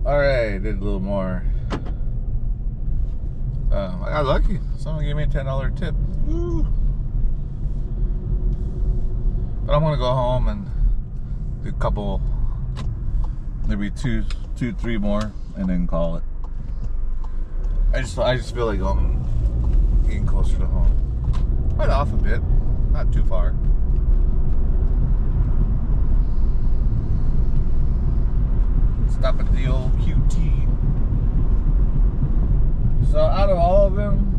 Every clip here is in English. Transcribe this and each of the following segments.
Alright, did a little more. I got lucky. Someone gave me a $10 tip. Woo. But I'm gonna go home and do a couple, maybe two, three more, and then call it. I just feel like I'm getting closer to home. Quite off a bit, not too far. Stop at the old QT. So out of all of them,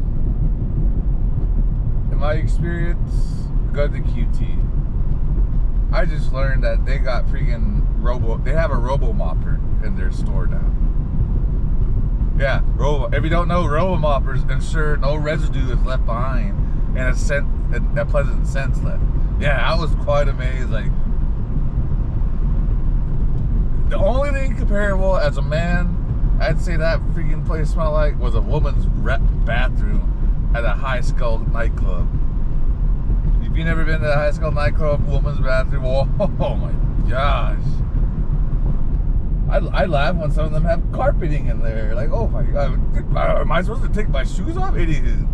in my experience, go to QT. I just learned that they got freaking they have a robo-mopper in their store now. Yeah, if you don't know, robo-moppers ensure no residue is left behind and a pleasant scent left. Yeah, I was quite amazed. Like, the only thing comparable as a man, I'd say that freaking place smelled like was a woman's bathroom at a High Skull nightclub. If you've never been to a High Skull nightclub, woman's bathroom, oh my gosh. I laugh when some of them have carpeting in there. Like, oh my god, am I supposed to take my shoes off? Anywho.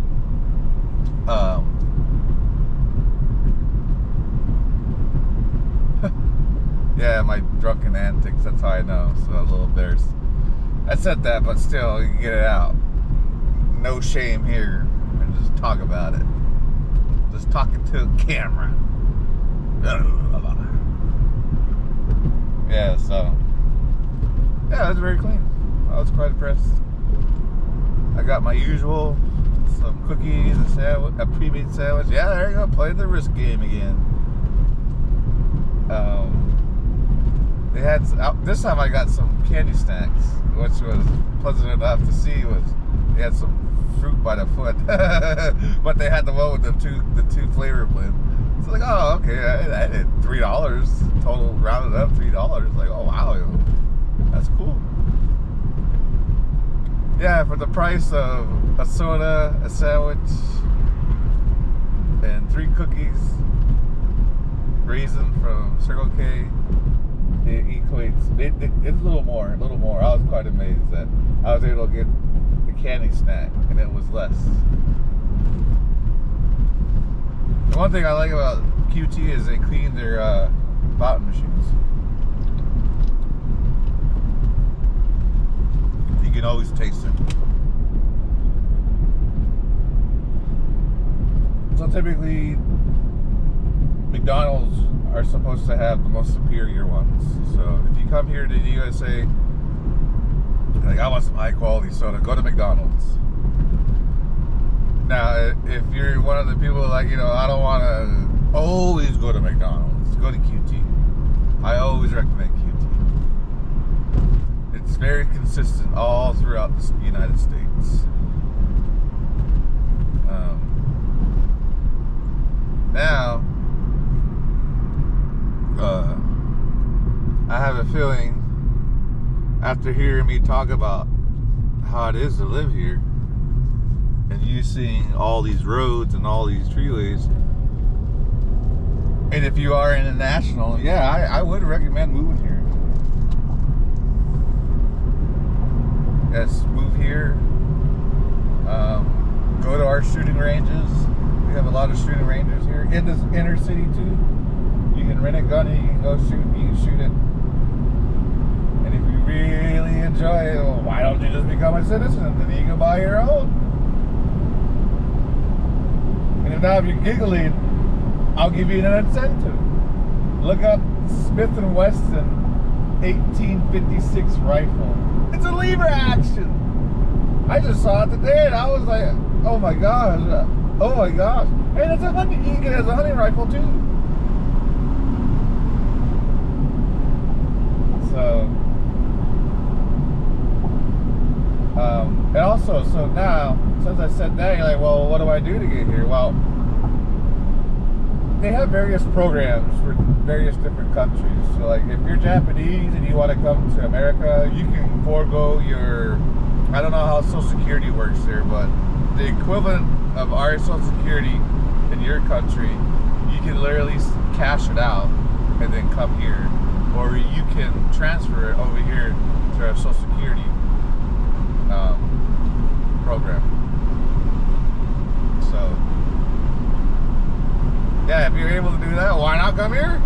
Yeah, my drunken antics, that's how I know. So I'm a little embarrassed. I said that, but still, you can get it out. No shame here. And just talk about it. Just talking to a camera. Yeah, so. Yeah, it was very clean. I was quite impressed. I got my usual, some cookies, a pre-made sandwich. Yeah, there you go, playing the risk game again. They had, this time I got some candy snacks, which was pleasant enough to see. They had some fruit by the foot, but they had the one with the two flavor blend. So like, oh, okay, I did $3 total, rounded up $3. Like, oh wow, that's cool. Yeah, for the price of a soda, a sandwich, and 3 cookies, raisin from Circle K, it equates. It's a little more. I was quite amazed that I was able to get the candy snack and it was less. The one thing I like about QT is they clean their fountain machines. You can always taste it. So typically, McDonald's are supposed to have the most superior ones. So if you come here to the USA, like, I want some high quality soda, go to McDonald's. Now, if you're one of the people like, I don't want to always go to McDonald's, go to QT. I always recommend QT. It's very consistent all throughout the United States. Now, I have a feeling, after hearing me talk about how it is to live here, and you seeing all these roads and all these freeways, and if you are international, yeah, I would recommend moving here. Yes, move here. Go to our shooting ranges. We have a lot of shooting ranges here in this inner city too. You can rent a gun and you can go shoot. You can shoot it. And if you really enjoy it, well, why don't you just become a citizen? Then you can buy your own. And if now if you're giggling, I'll give you an incentive. Look up Smith & Wesson 1856 rifle. It's a lever action. I just saw it today and I was like, oh my gosh. Oh my gosh. And it's a hunting, you can get it as a hunting rifle too. So, and also, so now, since I said that, you're like, well, what do I do to get here? Well, they have various programs for various different countries. So, like, if you're Japanese and you want to come to America, you can forego your, I don't know how Social Security works there, but the equivalent of our Social Security in your country, you can literally cash it out and then come here or you can transfer it over here to our Social Security program. So, yeah, if you're able to do that, why not come here?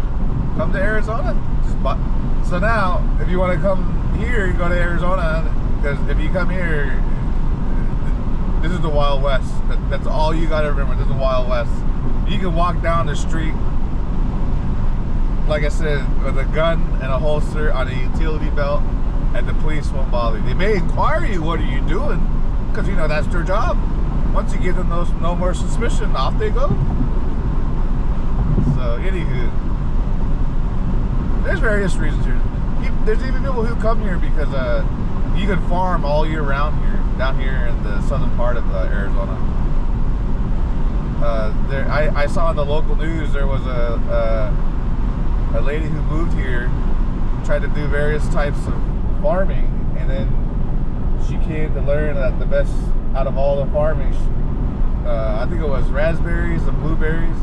Come to Arizona. So now, if you want to come here, you go to Arizona, because if you come here, this is the Wild West. That's all you got to remember. This is the Wild West. You can walk down the street, like I said, with a gun and a holster on a utility belt, and the police won't bother you. They may inquire you, what are you doing? Because, you know, that's their job. Once you give them no more suspicion, off they go. So, anywho, there's various reasons here. There's even people who come here because you can farm all year round here, down here in the southern part of Arizona. I saw in the local news there was a lady who moved here, tried to do various types of farming, and then she came to learn that the best out of all the farming, I think it was raspberries and blueberries,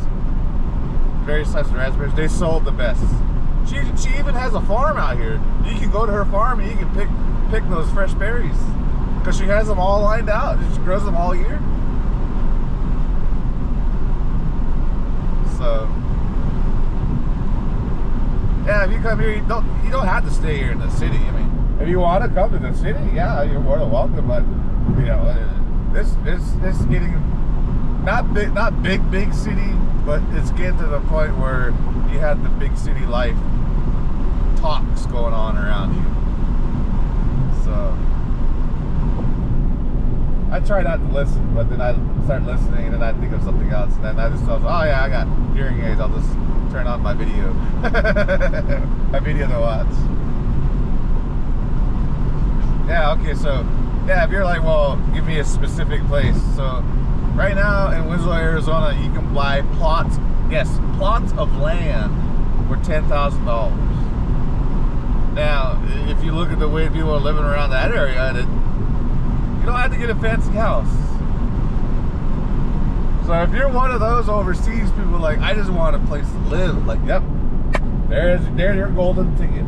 various types of raspberries, they sold the best. She even has a farm out here. You can go to her farm and you can pick those fresh berries, because she has them all lined out. She grows them all year. So, yeah, if you come here, you don't have to stay here in the city. I mean, if you want to come to the city, yeah, you're more than welcome. But you know, this getting not big city, but it's getting to the point where you have the big city life talks going on around you. So I try not to listen, but then I start listening, and then I think of something else, and then I just thought, oh yeah, I got hearing aids, I'll just turn on my video. My video to watch. Yeah, okay, so yeah, if you're like, well, give me a specific place. So right now in Winslow, Arizona, you can buy plots of land for $10,000. Now, if you look at the way people are living around that area, you don't have to get a fancy house. So if you're one of those overseas people, like, I just want a place to live, like, yep, there's your golden ticket.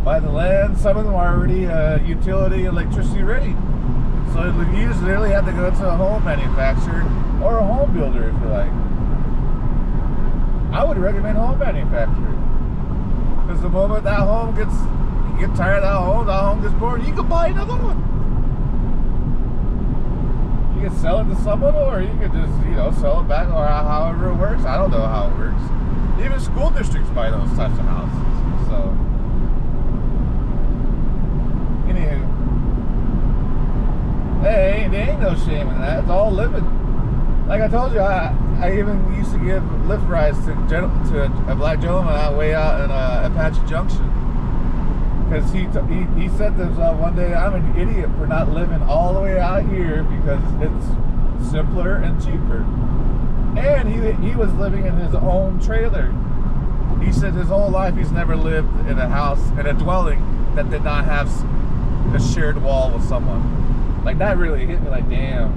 Buy the land. Some of them are already utility, electricity ready. So you just literally have to go to a home manufacturer or a home builder if you like. I would recommend home manufacturer, because the moment that home you get tired of that home gets bored, you can buy another one. You can sell it to someone, or you can just, you know, sell it back, or however it works. I don't know how it works. Even school districts buy those types of houses. So, anywho, hey, there ain't no shame in that. It's all living. Like I told you, I even used to give Lyft rides to a black gentleman way out in Apache Junction, because he said to himself one day, I'm an idiot for not living all the way out here because it's simpler and cheaper. And he was living in his own trailer. He said his whole life he's never lived in a house, in a dwelling that did not have a shared wall with someone. Like, that really hit me, like, damn.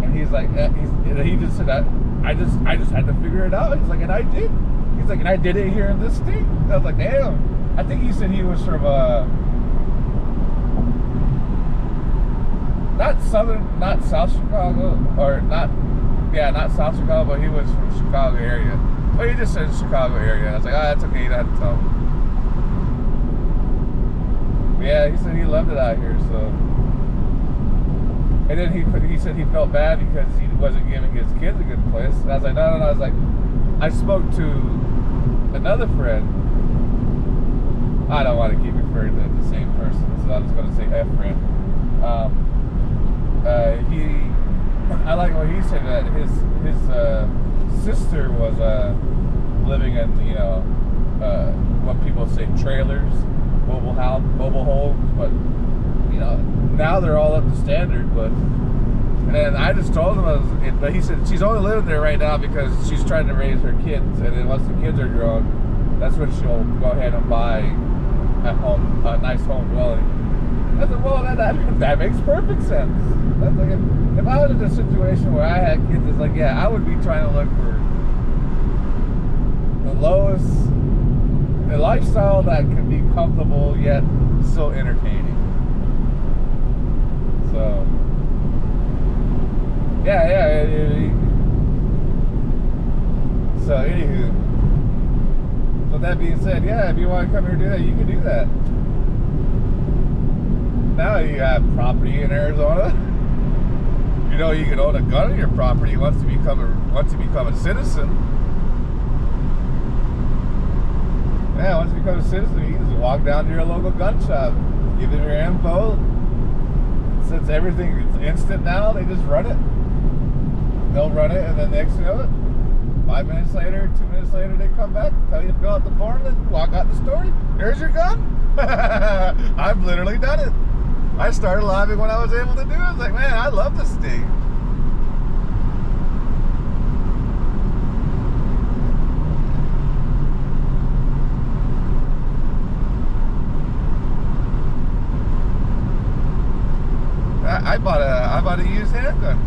And he's like, he just said that I just had to figure it out. He's like, and I did. He's like, and I did it here in this state. I was like, damn. I think he said he was from not South Chicago, or not South Chicago, but he was from Chicago area. But he just said Chicago area. I was like, oh, that's okay, you don't have to tell him. But yeah, he said he loved it out here, so. And then he said he felt bad because he wasn't giving his kids a good place. And I was like, no. I was like, I spoke to another friend. I don't want to keep referring to the same person, so I'm just going to say a friend. I like what he said, that his sister was living in, you know, what people say trailers, mobile homes, but you know, now they're all up to standard. But and then I just told him, but he said she's only living there right now because she's trying to raise her kids, and then once the kids are grown, that's when she'll go ahead and buy a nice home dwelling. I said, well, that makes perfect sense. That's like, if I was in a situation where I had kids, it's like, yeah, I would be trying to look for the lowest lifestyle that can be comfortable yet still entertaining. So, yeah. So, anywho, so that being said, yeah, if you want to come here and do that, you can do that. Now you have property in Arizona. You know, you can own a gun on your property once you become a citizen. Yeah, once you become a citizen, you can just walk down to your local gun shop, give them your info. Since everything is instant now, they just run it. They'll run it, and then next thing you know it, 5 minutes later, 2 minutes later, they come back, tell you to fill out the form, and walk out the store. There's your gun. I've literally done it. I started laughing when I was able to do it. I was like, man, I love this thing. I bought a used handgun.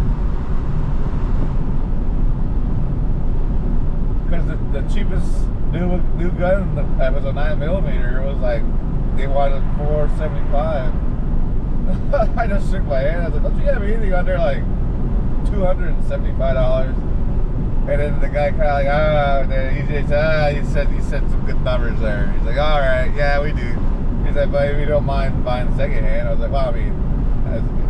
Because the cheapest new gun that was a 9mm, it was like, they wanted $475. I just shook my hand. I was like, don't you have anything under like $275? And then the guy kind of like, he said some good numbers there. He's like, all right, yeah, we do. He's like, but we don't mind buying secondhand. I was like, well, I mean,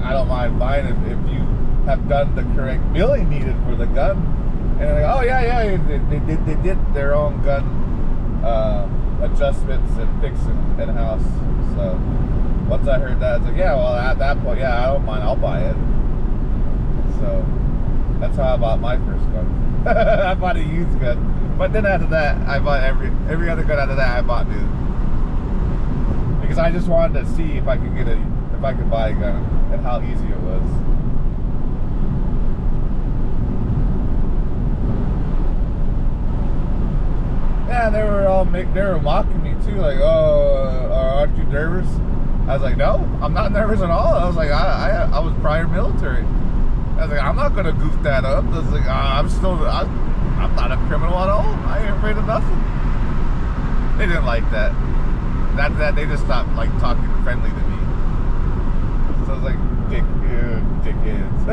I don't mind buying it if you have done the correct billing needed for the gun. And they're like, oh yeah, they did their own gun adjustments and fixing in house. So once I heard that, I was like, yeah, well, at that point, yeah, I don't mind, I'll buy it. So that's how I bought my first gun. I bought a used gun, but then after that, I bought every other gun after that I bought new, because I just wanted to see if I could buy a gun and how easy it was. Yeah, they were mocking me too, like, oh, aren't you nervous? I was like, no, I'm not nervous at all. I was like, I was prior military. I was like, I'm not gonna goof that up. I was like, I'm not a criminal at all. I ain't afraid of nothing. They didn't like that. After that, they just stopped like talking friendly to me. So I was like, dickheads.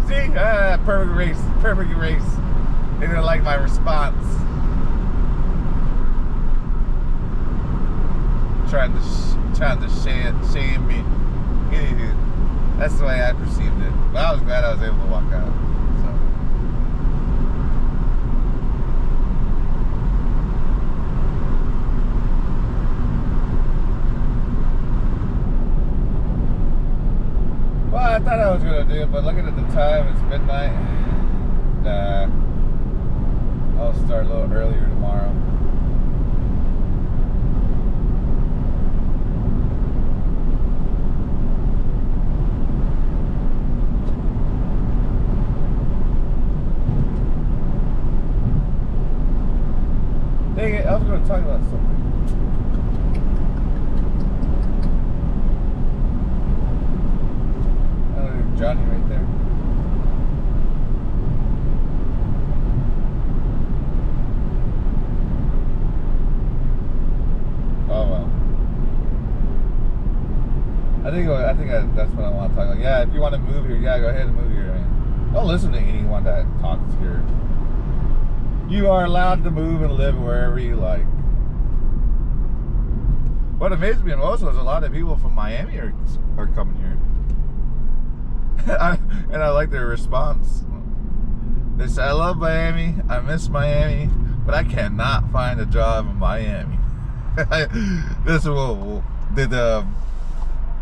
See, perfect erase. They didn't like my response. Trying to shame me. Anywho, that's the way I perceived it. But I was glad I was able to walk out. So. Well, I thought I was gonna do it, but looking at the time, it's midnight. Nah, I'll start a little earlier tomorrow. Dang it, I was going to talk about something. Oh, there's Johnny right there. Oh well. I think that's what I want to talk about. Yeah, if you want to move here, yeah, go ahead and move here, man. Don't listen to anyone that talks here. You are allowed to move and live wherever you like. What amazed me most was a lot of people from Miami are coming here. And I like their response. They say, I love Miami, I miss Miami, but I cannot find a job in Miami.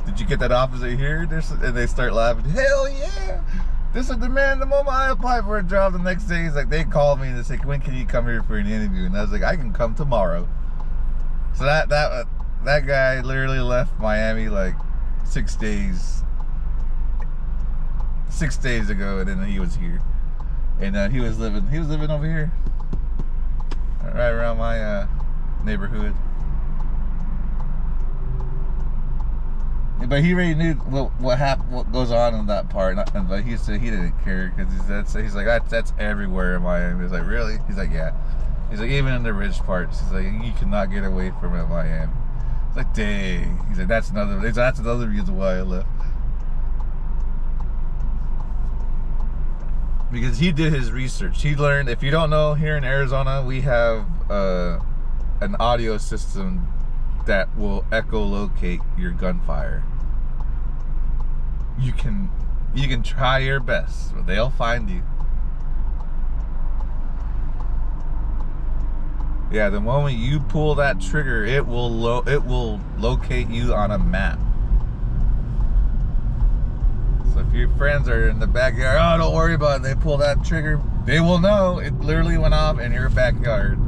Did you get that opposite here? And they start laughing. Hell yeah! This is the man. The moment I apply for a job, the next day, he's like, they call me and they say, when can you come here for an interview? And I was like, I can come tomorrow. So that guy literally left Miami like 6 days ago, and then he was here, and he was living over here, right around my neighborhood. But he already knew what happened, what goes on in that part. But he said he didn't care, because he's like, that's everywhere in Miami. He's like, really? He's like, yeah. He's like, even in the rich parts, he's like, you cannot get away from it, Miami. It's like, dang. He's like, that's another reason why I left. Because he did his research. He learned, if you don't know, here in Arizona, we have an audio system that will echolocate your gunfire. You can try your best, but they'll find you. Yeah, the moment you pull that trigger, it will locate you on a map. So if your friends are in the backyard, oh, don't worry about it. They pull that trigger, they will know it literally went off in your backyard.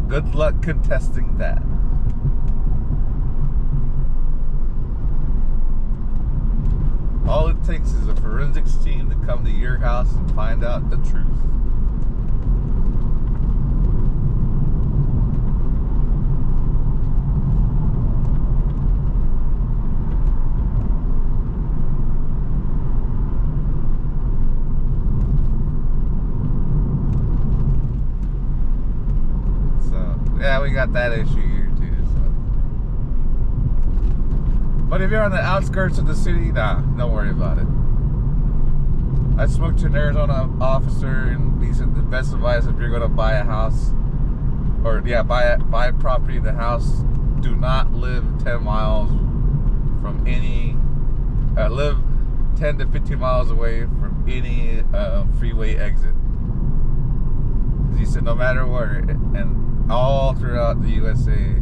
Good luck contesting that. All it takes is a forensics team to come to your house and find out the truth. Yeah, we got that issue here too. So. But if you're on the outskirts of the city, nah, don't worry about it. I spoke to an Arizona officer, and he said the best advice if you're going to buy a house, or yeah, buy a property in the house, do not live 10 miles from any, live 10 to 15 miles away from any freeway exit. He said no matter where, and all throughout the USA,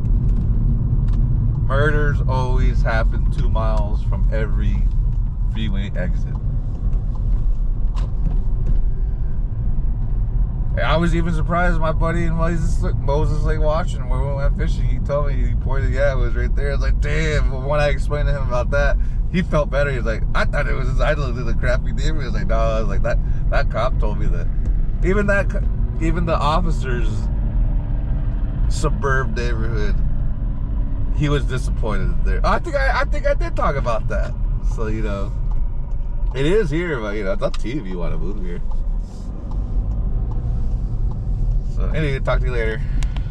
murders always happen 2 miles from every freeway exit. I was even surprised, my buddy in Moses Lake watching when we went fishing, he told me, he pointed, yeah, it was right there. I was like, damn. But when I explained to him about that, he felt better. He was like, I thought it was his idol in the crappy neighborhood. He was like, no, I was like, that cop told me that. Even the officers suburb neighborhood, he was disappointed there. I think I did talk about that. So, you know, it is here, but you know, it's up to you if you want to move here. So anyway, talk to you later.